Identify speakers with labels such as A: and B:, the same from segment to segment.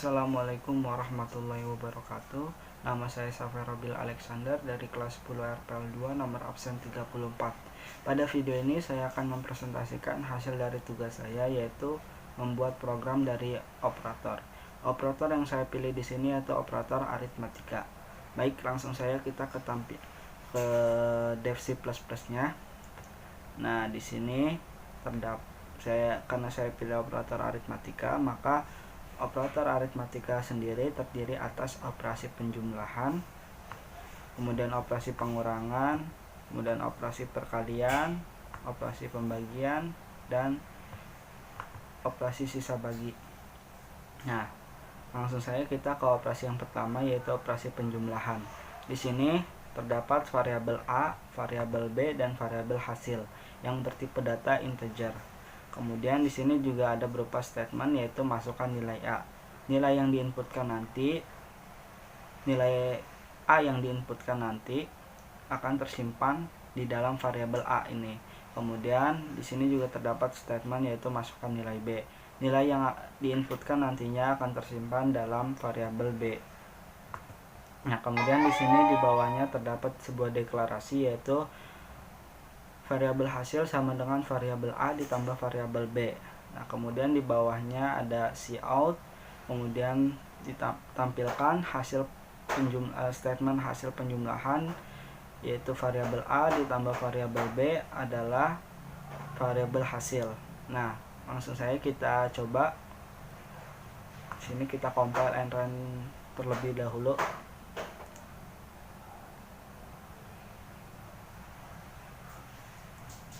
A: Assalamualaikum warahmatullahi wabarakatuh. Nama saya Safir Robil Alexander dari kelas 10 RPL 2 nomor absen 34. Pada video ini saya akan mempresentasikan hasil dari tugas saya, yaitu membuat program dari operator. Operator yang saya pilih di sini yaitu operator aritmatika. Baik, langsung saya kita ke dev C++-nya. Nah, di sini karena saya pilih operator aritmatika, maka operator aritmatika sendiri terdiri atas operasi penjumlahan, kemudian operasi pengurangan, kemudian operasi perkalian, operasi pembagian, dan operasi sisa bagi. Nah, langsung saja kita ke operasi yang pertama, yaitu operasi penjumlahan. Di sini terdapat variabel A, variabel B, dan variabel hasil yang bertipe data integer. Kemudian di sini juga ada berupa statement, yaitu masukkan nilai A. Nilai A yang diinputkan nanti akan tersimpan di dalam variabel A ini. Kemudian di sini juga terdapat statement, yaitu masukkan nilai B. Nilai yang diinputkan nantinya akan tersimpan dalam variabel B. Nah, kemudian di sini di bawahnya terdapat sebuah deklarasi, yaitu variabel hasil sama dengan variabel A ditambah variabel B. Nah, kemudian di bawahnya ada cout, kemudian ditampilkan statement hasil penjumlahan, yaitu variabel A ditambah variabel B adalah variabel hasil. Nah, langsung saja kita coba. Sini kita compile and run terlebih dahulu.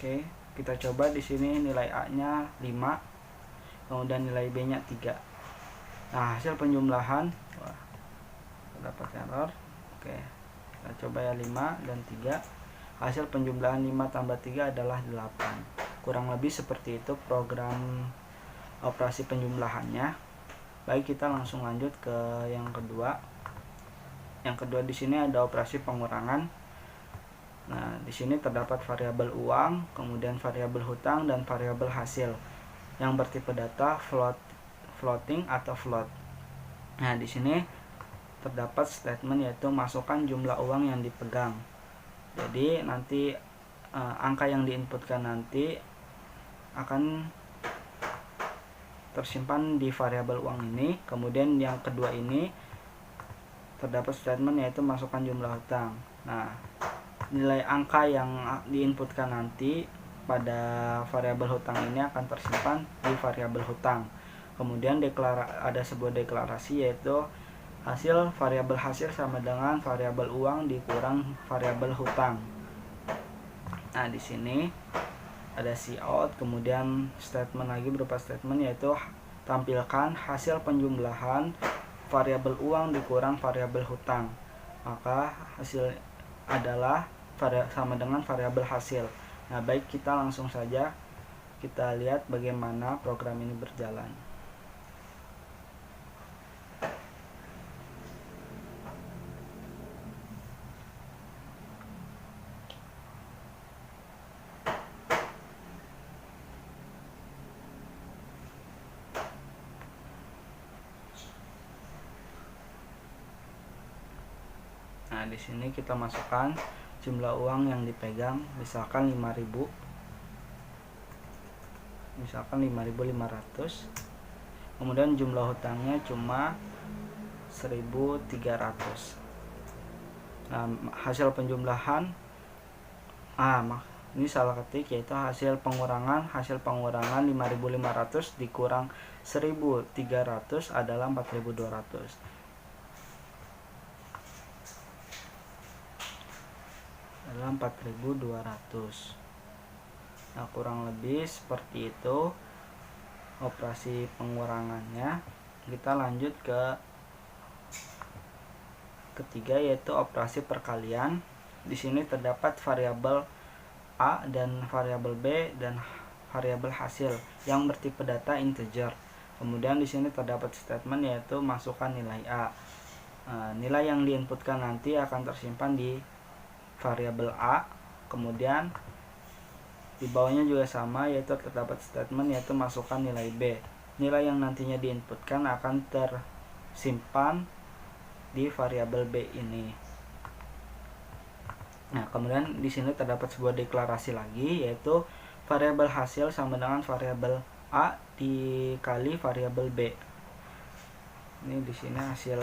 A: Oke, kita coba di sini nilai A-nya 5, kemudian nilai B-nya 3. Nah, hasil penjumlahan, terdapat error. Oke, kita coba ya, 5 dan 3. Hasil penjumlahan 5 tambah 3 adalah 8. Kurang lebih seperti itu program operasi penjumlahannya. Baik, kita langsung lanjut ke yang kedua. Yang kedua di sini ada operasi pengurangan. Nah, di sini terdapat variabel uang, kemudian variabel hutang, dan variabel hasil yang bertipe data floating atau float. Nah, di sini terdapat statement, yaitu masukkan jumlah uang yang dipegang. Jadi nanti angka yang diinputkan nanti akan tersimpan di variabel uang ini. Kemudian yang kedua ini terdapat statement, yaitu masukkan jumlah hutang. Nah, nilai angka yang diinputkan nanti pada variabel hutang ini akan tersimpan di variabel hutang. Kemudian ada sebuah deklarasi, yaitu variabel hasil sama dengan variabel uang dikurang variabel hutang. Nah, di sini ada cout, kemudian statement lagi berupa statement, yaitu tampilkan hasil penjumlahan variabel uang dikurang variabel hutang. Maka hasil adalah sama dengan variabel hasil. Nah, baik, kita langsung saja kita lihat bagaimana program ini berjalan. Nah, di sini kita masukkan jumlah uang yang dipegang, misalkan 5.000. Misalkan 5.500. Kemudian jumlah hutangnya cuma 1.300. Nah, hasil penjumlahan ini salah ketik, yaitu hasil pengurangan 5.500 dikurang 1.300 adalah 4.200. adalah 4.200. Nah, kurang lebih seperti itu operasi pengurangannya. Kita lanjut ke ketiga, yaitu operasi perkalian. Di sini terdapat variabel A dan variabel B dan variabel hasil yang bertipe data integer. Kemudian di sini terdapat statement, yaitu masukkan nilai A. Nilai yang diinputkan nanti akan tersimpan di variabel A. Kemudian di bawahnya juga sama, yaitu terdapat statement, yaitu masukkan nilai B. Nilai yang nantinya diinputkan akan simpan di variabel B ini. Nah, kemudian di sini terdapat sebuah deklarasi lagi, yaitu variabel hasil sama dengan variabel A dikali variabel B. Ini di sini hasil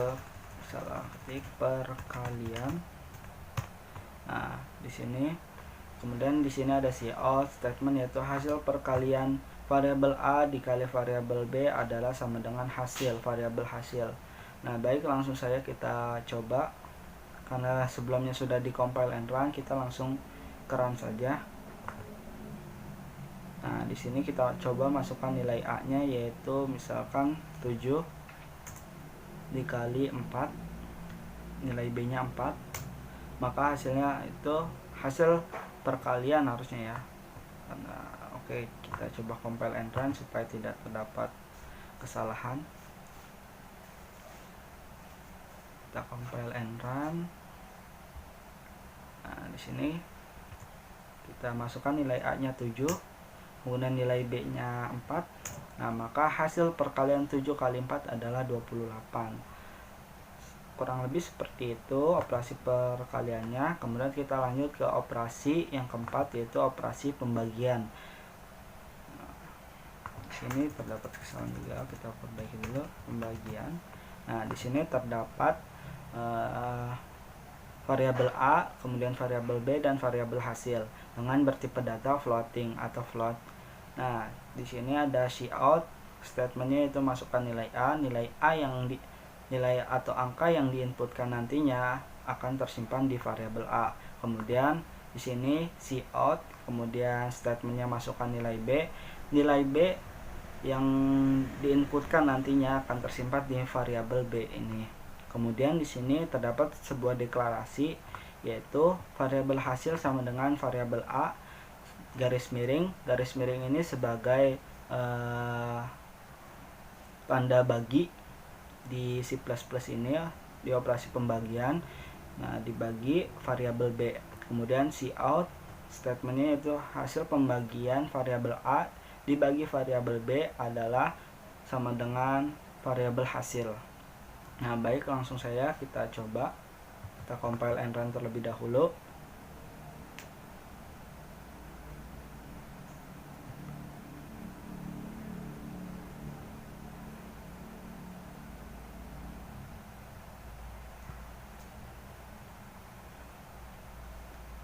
A: salah ketik perkalian. Nah, di sini kemudian di sini ada cout statement, yaitu hasil perkalian variabel A dikali variabel B adalah sama dengan hasil variabel hasil. Nah, baik, langsung saja kita coba. Karena sebelumnya sudah di compile and run, kita langsung ke run saja. Nah, di sini kita coba masukkan nilai A-nya, yaitu misalkan 7 dikali 4, nilai B-nya 4. Maka hasilnya itu hasil perkalian harusnya ya. Oke, kita coba compile and run supaya tidak terdapat kesalahan. Kita compile and run. Nah, di sini kita masukkan nilai A-nya 7, kemudian nilai B-nya 4. Nah, maka hasil perkalian 7 kali 4 adalah 28. Kurang lebih seperti itu operasi perkaliannya. Kemudian kita lanjut ke operasi yang keempat, yaitu operasi pembagian. Nah, di sini terdapat kesalahan juga, kita perbaiki dulu pembagian. Nah, di sini terdapat variabel A, kemudian variabel B dan variabel hasil dengan bertipe data floating atau float. Nah, di sini ada cout statementnya, itu masukkan nilai A yang nilai atau angka yang diinputkan nantinya akan tersimpan di variabel A. Kemudian di sini cout, kemudian statementnya masukkan nilai B yang diinputkan nantinya akan tersimpan di variabel B ini. Kemudian di sini terdapat sebuah deklarasi, yaitu variabel hasil sama dengan variabel A garis miring ini sebagai tanda bagi di C++ ini ya, di operasi pembagian. Nah, dibagi variabel B. Kemudian cout statementnya itu hasil pembagian variabel A dibagi variabel B adalah sama dengan variabel hasil. Nah, baik, langsung saja kita coba. Kita compile and run terlebih dahulu.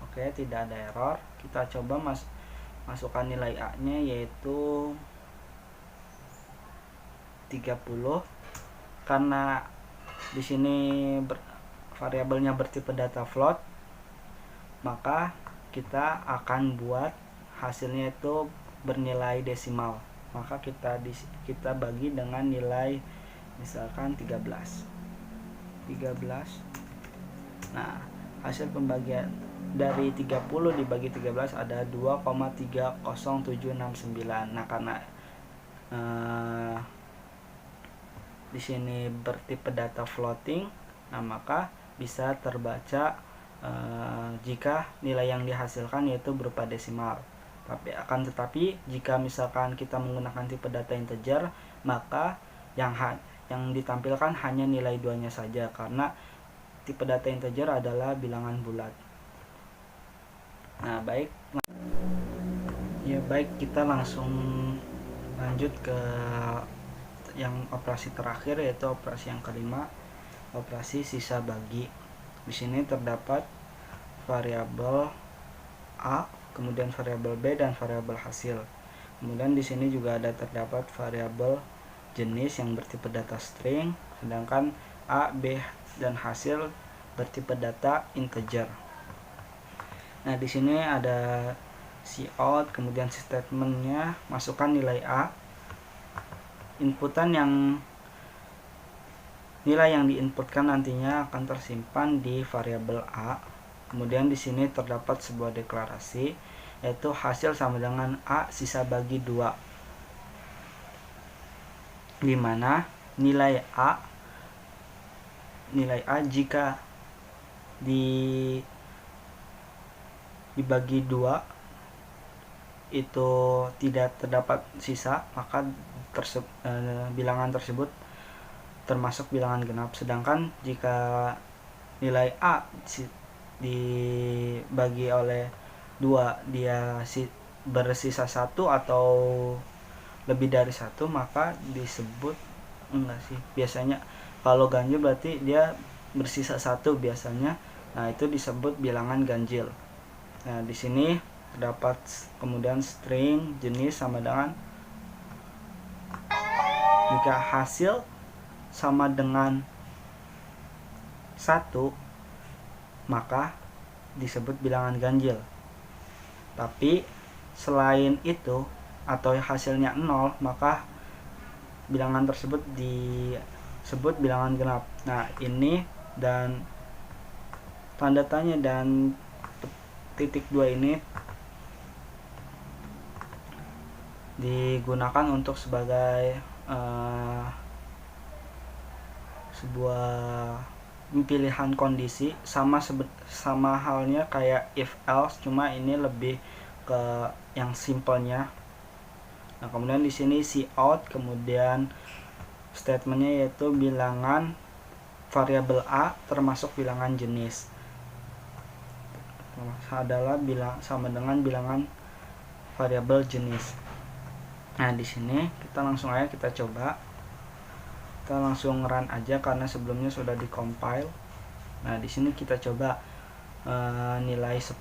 A: Oke, tidak ada error. Kita coba masukkan nilai A-nya, yaitu 30. Karena di sini variabelnya bertipe data float, maka kita akan buat hasilnya itu bernilai desimal. Maka kita bagi dengan nilai misalkan 13. Nah, hasil pembagian dari 30 dibagi 13 ada 2,30769. Nah, karena di sini bertipe data floating, nah maka bisa terbaca jika nilai yang dihasilkan yaitu berupa desimal. Tetapi jika misalkan kita menggunakan tipe data integer, maka yang ditampilkan hanya nilai 2-nya saja, karena tipe data integer adalah bilangan bulat. Nah, baik. Ya, baik, kita langsung lanjut ke yang operasi terakhir, yaitu operasi yang kelima, operasi sisa bagi. Di sini terdapat variabel A, kemudian variabel B dan variabel hasil. Kemudian di sini juga terdapat variabel jenis yang bertipe data string, sedangkan A, B dan hasil bertipe data integer. Nah, di sini ada cout, kemudian statementnya masukkan nilai A. Nilai yang diinputkan nantinya akan tersimpan di variabel A. Kemudian di sini terdapat sebuah deklarasi, yaitu hasil sama dengan A sisa bagi 2, di mana nilai A jika dibagi 2 itu tidak terdapat sisa, maka bilangan tersebut termasuk bilangan genap. Sedangkan jika nilai A dibagi oleh 2 dia bersisa 1 atau lebih dari 1, maka disebut enggak sih, biasanya kalau ganjil berarti dia bersisa 1 biasanya. Nah, itu disebut bilangan ganjil. Nah, di sini terdapat kemudian string jenis sama dengan jika hasil sama dengan 1, maka disebut bilangan ganjil. Tapi selain itu atau hasilnya 0, maka bilangan tersebut disebut bilangan genap. Nah, ini dan tanda tanya dan titik 2 ini digunakan untuk sebagai sebuah pilihan kondisi, sama halnya kayak if else, cuma ini lebih ke yang simpelnya. Nah, kemudian di sini cout, kemudian statementnya yaitu bilangan variabel A termasuk bilangan jenis adalah sama dengan bilangan variabel jenis. Nah, di sini kita langsung aja kita coba. Kita langsung run aja karena sebelumnya sudah di-compile. Nah, di sini kita coba nilai 10.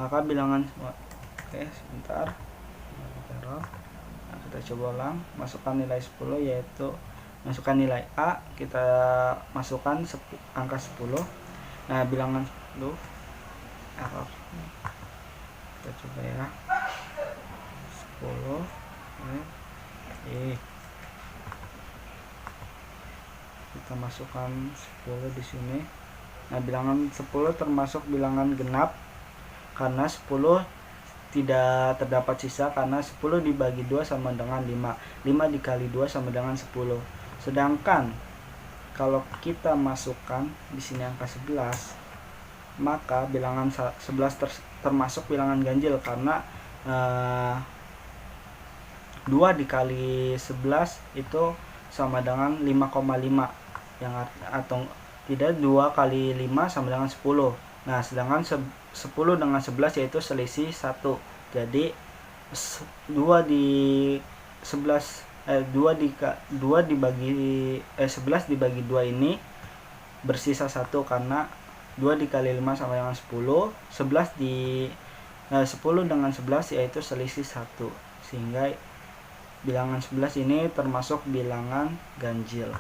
A: Maka bilangan sebentar. Nah, kita coba ulang, masukkan nilai 10 yaitu masukkan nilai A, kita masukkan angka 10. Nah, bilangan 10 error. Kita coba ya. 10 kita masukkan 10 di sini. Nah, bilangan 10 termasuk bilangan genap karena 10 tidak terdapat sisa, karena 10 dibagi 2 sama dengan 5. 5 dikali 2 sama dengan 10. Sedangkan kalau kita masukkan di sini angka 11, maka bilangan 11 termasuk bilangan ganjil karena 2 dikali 11 itu sama dengan 5,5, yang atau tidak 2 kali 5 sama dengan 10. Nah, sedangkan 10 dengan 11 yaitu selisih 1. Jadi 2 dibagi 11 dibagi 2 ini bersisa 1 karena 2 dikali 5 sama dengan 10. 10 dengan 11 yaitu selisih 1, sehingga bilangan 11 ini termasuk bilangan ganjil.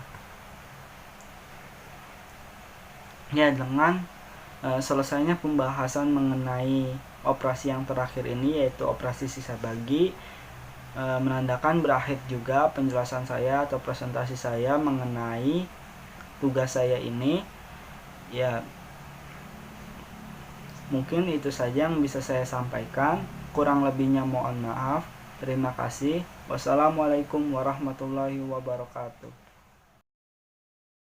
A: Ya, dengan selesainya pembahasan mengenai operasi yang terakhir ini, yaitu operasi sisa bagi, menandakan berakhir juga penjelasan saya atau presentasi saya mengenai tugas saya ini. Ya, mungkin itu saja yang bisa saya sampaikan. Kurang lebihnya mohon maaf. Terima kasih. Wassalamualaikum warahmatullahi wabarakatuh.